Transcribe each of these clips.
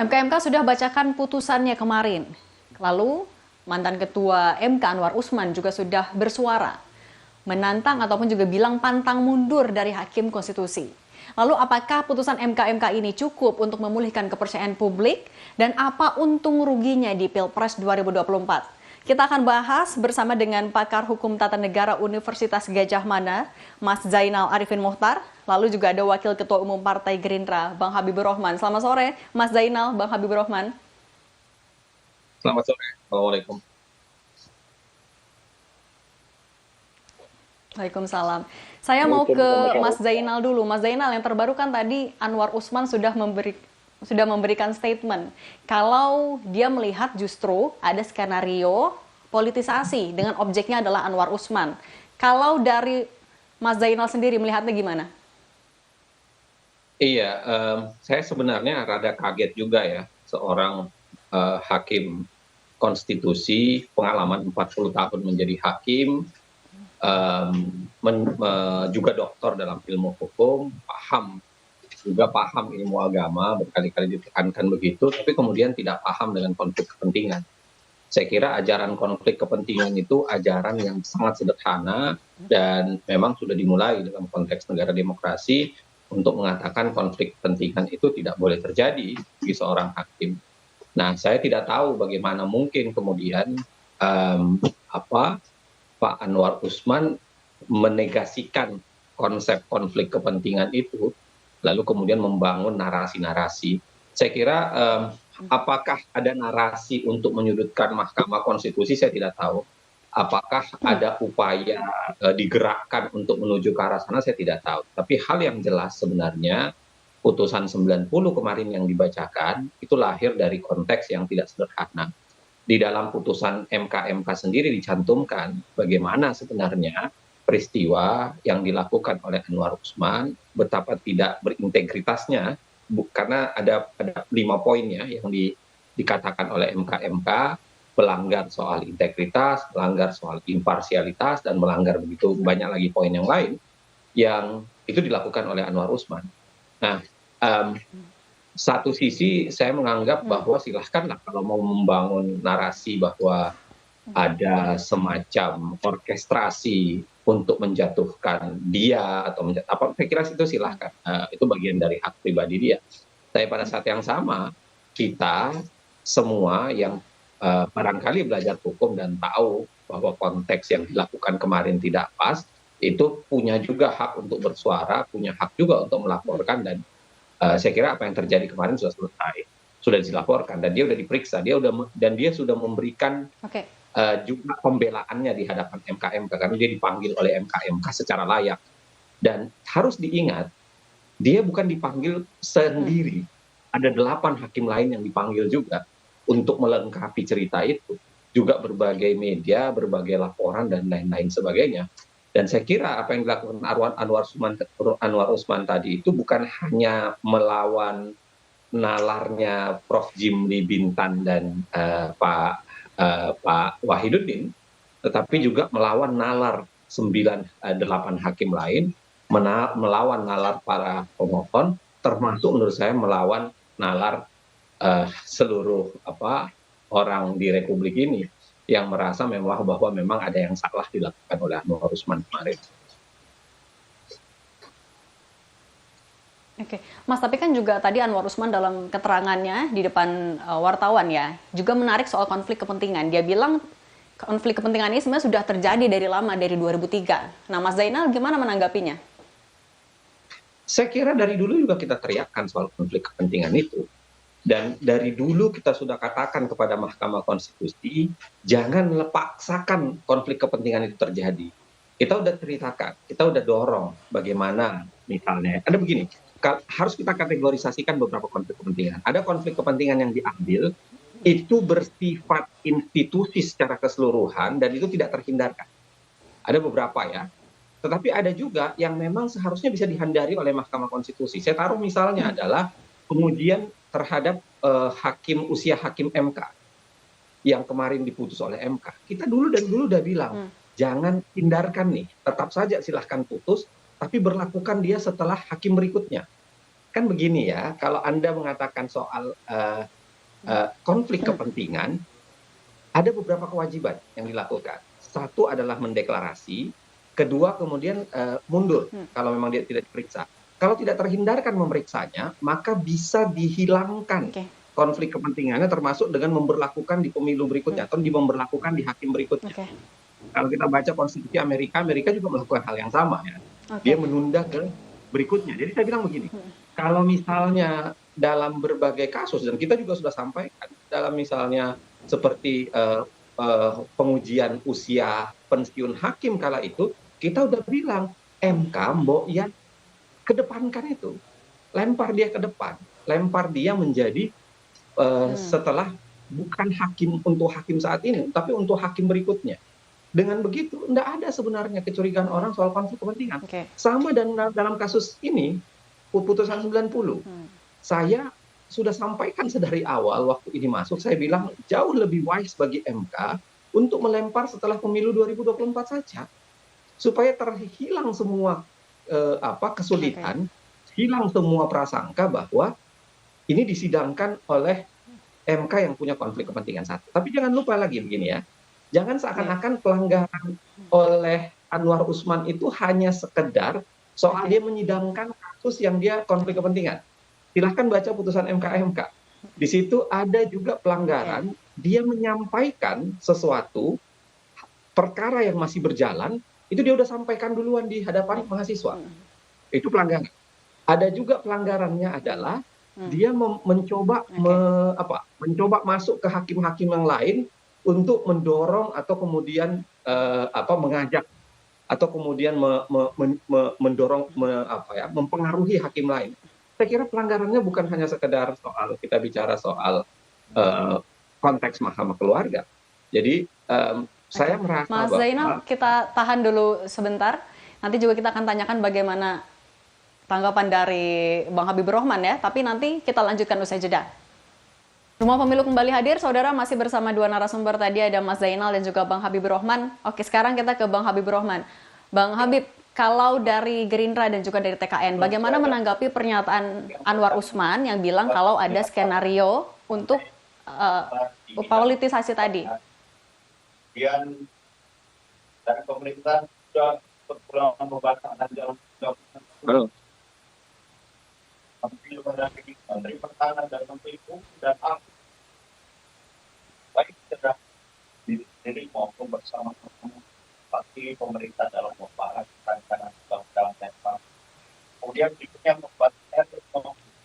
MK sudah bacakan putusannya kemarin. Lalu, mantan ketua MK Anwar Usman juga sudah bersuara, menantang ataupun juga bilang pantang mundur dari hakim konstitusi. Lalu apakah putusan MK ini cukup untuk memulihkan kepercayaan publik dan apa untung ruginya di Pilpres 2024? Kita akan bahas bersama dengan pakar hukum tata negara Universitas Gadjah Mada, Mas Zainal Arifin Mohtar. Lalu juga ada Wakil Ketua Umum Partai Gerindra, Bang Habibur Rahman. Selamat sore, Mas Zainal, Bang Habibur Rahman. Selamat sore. Assalamualaikum. Waalaikumsalam. Saya mau ke Mas Zainal dulu. Mas Zainal, yang terbaru kan tadi Anwar Usman sudah memberikan statement kalau dia melihat justru ada skenario politisasi dengan objeknya adalah Anwar Usman. Kalau dari Mas Zainal sendiri melihatnya gimana? Iya, saya sebenarnya rada kaget juga ya, seorang hakim konstitusi, pengalaman 40 tahun menjadi hakim, juga doktor dalam ilmu hukum, paham ilmu agama, berkali-kali ditekankan begitu, tapi kemudian tidak paham dengan konflik kepentingan. Saya kira ajaran konflik kepentingan itu ajaran yang sangat sederhana dan memang sudah dimulai dalam konteks negara demokrasi untuk mengatakan konflik kepentingan itu tidak boleh terjadi bagi seorang hakim. Nah, saya tidak tahu bagaimana mungkin kemudian Pak Anwar Usman menegasikan konsep konflik kepentingan itu, lalu kemudian membangun narasi-narasi. Saya kira apakah ada narasi untuk menyudutkan Mahkamah Konstitusi, saya tidak tahu. Apakah ada upaya digerakkan untuk menuju ke arah sana, saya tidak tahu. Tapi hal yang jelas sebenarnya, putusan 90 kemarin yang dibacakan, itu lahir dari konteks yang tidak sederhana. Di dalam putusan MK sendiri dicantumkan bagaimana sebenarnya peristiwa yang dilakukan oleh Anwar Usman, betapa tidak berintegritasnya, karena ada 5 poin ya yang dikatakan oleh MK, melanggar soal integritas, melanggar soal imparsialitas, dan melanggar begitu banyak lagi poin yang lain yang itu dilakukan oleh Anwar Usman. Nah, satu sisi saya menganggap bahwa silahkanlah kalau mau membangun narasi bahwa ada semacam orkestrasi untuk menjatuhkan dia atau saya kira itu silahkan, itu bagian dari hak pribadi dia. Tapi pada saat yang sama kita semua yang barangkali belajar hukum dan tahu bahwa konteks yang dilakukan kemarin tidak pas, itu punya juga hak untuk bersuara, punya hak juga untuk melaporkan, dan saya kira apa yang terjadi kemarin sudah selesai, sudah dilaporkan dan dia sudah diperiksa, dan dia sudah memberikan juga pembelaannya di hadapan MK karena dia dipanggil oleh MK secara layak. Dan harus diingat, dia bukan dipanggil sendiri, ada 8 hakim lain yang dipanggil juga untuk melengkapi cerita itu, juga berbagai media, berbagai laporan dan lain-lain sebagainya. Dan saya kira apa yang dilakukan Anwar Usman tadi itu bukan hanya melawan nalarnya Prof. Jimli Bintan dan Pak Wahiduddin, tetapi juga melawan nalar 8 hakim lain, melawan nalar para pemohon, termasuk menurut saya melawan nalar seluruh orang di Republik ini yang merasa bahwa memang ada yang salah dilakukan oleh Anwar Usman kemarin. Oke, Mas, tapi kan juga tadi Anwar Usman dalam keterangannya di depan wartawan ya, juga menarik soal konflik kepentingan. Dia bilang konflik kepentingan ini sebenarnya sudah terjadi dari lama, dari 2003. Nah, Mas Zainal gimana menanggapinya? Saya kira dari dulu juga kita teriakkan soal konflik kepentingan itu. Dan dari dulu kita sudah katakan kepada Mahkamah Konstitusi, jangan paksakan konflik kepentingan itu terjadi. Kita udah ceritakan, kita udah dorong bagaimana misalnya, ada begini, harus kita kategorisasikan beberapa konflik kepentingan. Ada konflik kepentingan yang diambil, itu bersifat institusi secara keseluruhan dan itu tidak terhindarkan. Ada beberapa ya, tetapi ada juga yang memang seharusnya bisa dihindari oleh Mahkamah Konstitusi. Saya taruh misalnya adalah pengujian terhadap usia hakim MK yang kemarin diputus oleh MK. Kita dulu udah bilang, jangan hindarkan nih, tetap saja silahkan putus, tapi berlakukan dia setelah hakim berikutnya. kan begini ya, kalau Anda mengatakan soal konflik kepentingan, ada beberapa kewajiban yang dilakukan. Satu adalah mendeklarasi, kedua kemudian mundur kalau memang dia tidak diperiksa. Kalau tidak terhindarkan memeriksanya, maka bisa dihilangkan Oke. konflik kepentingannya, termasuk dengan memberlakukan di pemilu berikutnya atau memberlakukan di hakim berikutnya. Oke. Kalau kita baca konstitusi Amerika, Amerika juga melakukan hal yang sama ya. Oke. Dia menunda ke berikutnya. Jadi saya bilang begini, kalau misalnya dalam berbagai kasus, dan kita juga sudah sampaikan, dalam misalnya seperti pengujian usia pensiun hakim kala itu, kita udah bilang, MK mbok ya kedepankan itu. Lempar dia ke depan. Lempar dia menjadi setelah bukan hakim untuk hakim saat ini, tapi untuk hakim berikutnya. Dengan begitu, tidak ada sebenarnya kecurigaan orang soal konflik kepentingan. Oke. Sama dalam kasus ini, putusan 90. Saya sudah sampaikan sedari awal waktu ini masuk, saya bilang jauh lebih wise bagi MK untuk melempar setelah pemilu 2024 saja. Supaya terhilang semua kesulitan, hilang semua prasangka bahwa ini disidangkan oleh MK yang punya konflik kepentingan satu. Tapi jangan lupa lagi begini ya, jangan seakan-akan pelanggaran oleh Anwar Usman itu hanya sekedar soal dia menyidangkan kasus yang dia konflik kepentingan. Silahkan baca putusan MK. Di situ ada juga pelanggaran, dia menyampaikan sesuatu, perkara yang masih berjalan, itu dia udah sampaikan duluan di hadapan mahasiswa. Itu pelanggaran. Ada juga pelanggarannya adalah dia mencoba mencoba masuk ke hakim-hakim yang lain untuk mendorong atau kemudian mengajak atau kemudian mendorong mempengaruhi hakim lain. Saya kira pelanggarannya bukan hanya sekedar soal kita bicara soal konteks mahkamah keluarga. Jadi saya merasa Mas Zainal, kita tahan dulu sebentar. Nanti juga kita akan tanyakan bagaimana tanggapan dari Bang Habibur Rahman ya, tapi nanti kita lanjutkan usai jeda. Rumah Pemilu kembali hadir, saudara, masih bersama dua narasumber tadi, ada Mas Zainal dan juga Bang Habibur Rahman. Oke, sekarang kita ke Bang Habibur Rahman. Bang Habib, kalau dari Gerindra dan juga dari TKN, bagaimana menanggapi pernyataan Anwar Usman yang bilang kalau ada skenario untuk politisasi tadi? Kemudian dari pemerintah sudah berpulang membahas dan jalan Menteri Pertahanan dan Menteri Hukum dan HAM baik sudah diri maupun bersama-sama pasti pemerintah dalam membahas rancangan undang-undang dasar. Kemudian berikutnya membuat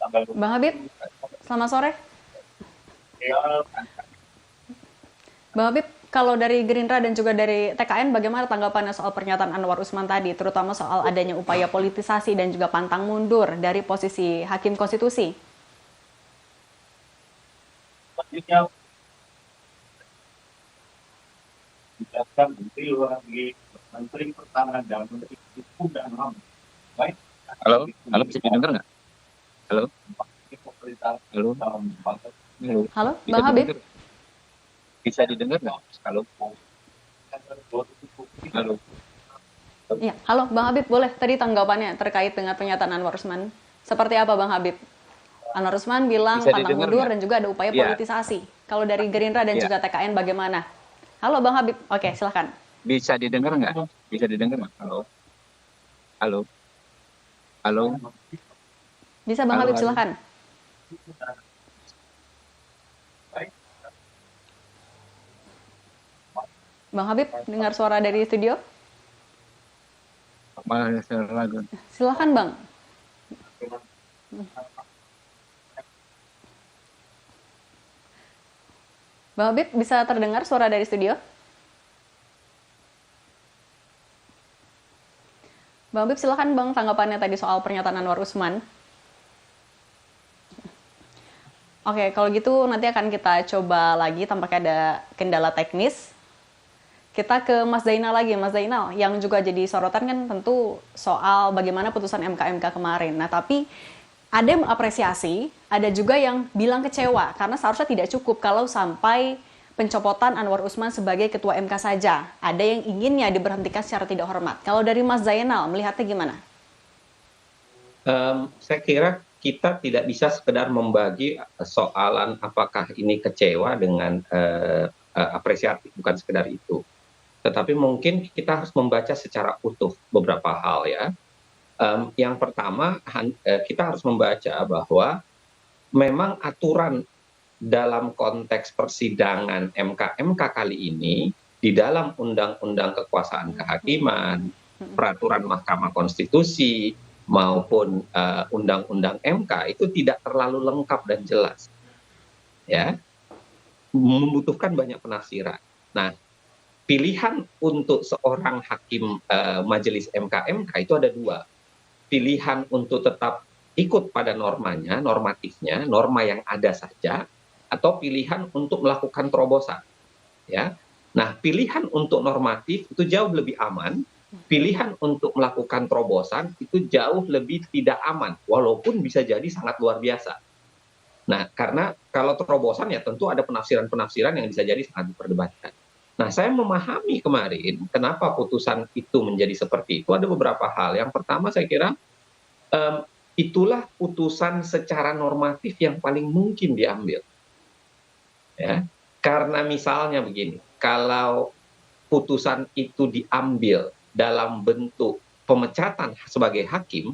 tanggal 20. Bang Habib, selamat sore. Ya, Bang Habib, kalau dari Gerindra dan juga dari TKN, bagaimana tanggapannya soal pernyataan Anwar Usman tadi, terutama soal adanya upaya politisasi dan juga pantang mundur dari posisi Hakim Konstitusi? selanjutnya, dijelaskan Menteri Luar Negeri, Menteri Pertahanan dan Menteri Hukum dan HAM. Baik. Halo, bisa didengar nggak? Halo, Halo. Halo, Bang Habib? Bisa didengar nggak? Halo, halo. Ya, halo Bang Habib, boleh tadi tanggapannya terkait dengan pernyataan Anwar Usman. Seperti apa Bang Habib? Anwar Usman bilang Bisa pantang didengar mundur nggak? dan juga ada upaya Ya. politisasi. Kalau dari Gerindra dan Ya. juga TKN bagaimana? Halo Bang Habib, oke silahkan. Bisa didengar nggak? Bisa didengar nggak? Halo, halo, halo. Bisa Bang Halo, Habib, halo. silahkan. Bang Habib, dengar suara dari studio? Malah saya ragu. Silahkan Bang. Bang Habib, bisa terdengar suara dari studio? Bang Habib, silahkan Bang tanggapannya tadi soal pernyataan Anwar Usman. Oke, kalau gitu nanti akan kita coba lagi, tampaknya ada kendala teknis. Kita ke Mas Zainal lagi, Mas Zainal, yang juga jadi sorotan kan tentu soal bagaimana putusan MK kemarin. Nah, tapi ada yang mengapresiasi, ada juga yang bilang kecewa, karena seharusnya tidak cukup kalau sampai pencopotan Anwar Usman sebagai Ketua MK saja. Ada yang inginnya diberhentikan secara tidak hormat. Kalau dari Mas Zainal, melihatnya gimana? Saya kira kita tidak bisa sekedar membagi soalan apakah ini kecewa dengan apresiatif, bukan sekedar itu. Tetapi mungkin kita harus membaca secara utuh beberapa hal ya. Yang pertama, kita harus membaca bahwa memang aturan dalam konteks persidangan MK kali ini di dalam Undang-Undang Kekuasaan Kehakiman, peraturan Mahkamah Konstitusi maupun Undang-Undang MK itu tidak terlalu lengkap dan jelas, ya, membutuhkan banyak penafsiran. Nah, pilihan untuk seorang hakim majelis MK itu ada dua. Pilihan untuk tetap ikut pada normanya, normatifnya, norma yang ada saja, atau pilihan untuk melakukan terobosan. Ya, nah pilihan untuk normatif itu jauh lebih aman. Pilihan untuk melakukan terobosan itu jauh lebih tidak aman, walaupun bisa jadi sangat luar biasa. Nah, karena kalau terobosan ya tentu ada penafsiran-penafsiran yang bisa jadi sangat diperdebatkan. Nah, saya memahami kemarin kenapa putusan itu menjadi seperti itu. Ada beberapa hal. Yang pertama saya kira itulah putusan secara normatif yang paling mungkin diambil. Ya, karena misalnya begini, kalau putusan itu diambil dalam bentuk pemecatan sebagai hakim,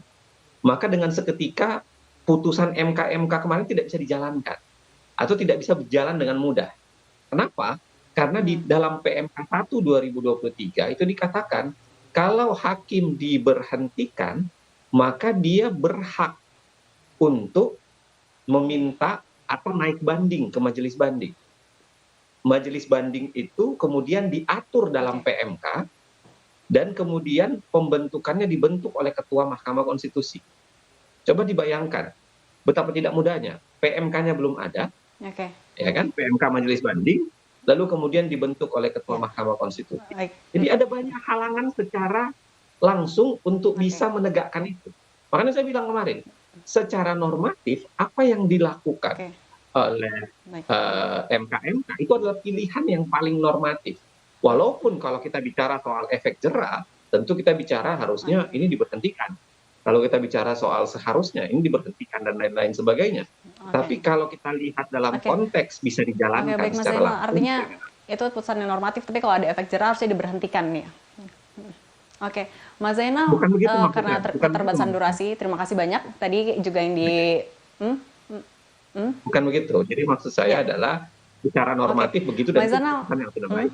maka dengan seketika putusan MK kemarin tidak bisa dijalankan atau tidak bisa berjalan dengan mudah. Kenapa? Karena di dalam PMK 1 2023 itu dikatakan kalau hakim diberhentikan, maka dia berhak untuk meminta atau naik banding ke majelis banding. Majelis banding itu kemudian diatur dalam PMK dan kemudian pembentukannya dibentuk oleh Ketua Mahkamah Konstitusi. Coba dibayangkan betapa tidak mudahnya. PMK-nya belum ada, ya kan? PMK majelis banding, lalu kemudian dibentuk oleh Ketua Mahkamah Konstitusi. Jadi ada banyak halangan secara langsung untuk bisa menegakkan itu. Makanya saya bilang kemarin, secara normatif apa yang dilakukan oleh MK itu adalah pilihan yang paling normatif. Walaupun kalau kita bicara soal efek jera, tentu kita bicara harusnya ini diberhentikan. Kalau kita bicara soal seharusnya ini diberhentikan dan lain-lain sebagainya. Tapi kalau kita lihat dalam konteks bisa dijalankan baik, Mas secara Zainal, langsung. artinya itu putusan yang normatif, tapi kalau ada efek jera harusnya diberhentikan nih. Oke, Mas Zainal, karena keterbatasan durasi, terima kasih banyak. Tadi juga yang di... Bukan begitu. Jadi maksud saya adalah secara normatif begitu dan putusan yang sudah baik.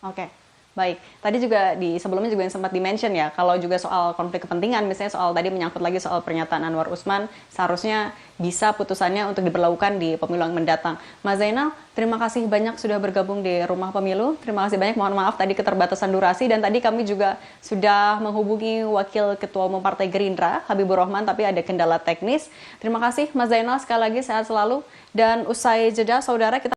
Oke, baik. Tadi juga sebelumnya juga yang sempat di-mention ya, kalau juga soal konflik kepentingan, misalnya soal tadi menyangkut lagi soal pernyataan Anwar Usman, seharusnya bisa putusannya untuk diberlakukan di pemilu yang mendatang. Mas Zainal, terima kasih banyak sudah bergabung di Rumah Pemilu. Terima kasih banyak, mohon maaf tadi keterbatasan durasi, dan tadi kami juga sudah menghubungi Wakil Ketua Umum Partai Gerindra, Habibur Rahman, tapi ada kendala teknis. Terima kasih Mas Zainal, sekali lagi sehat selalu. Dan usai jeda, saudara, kita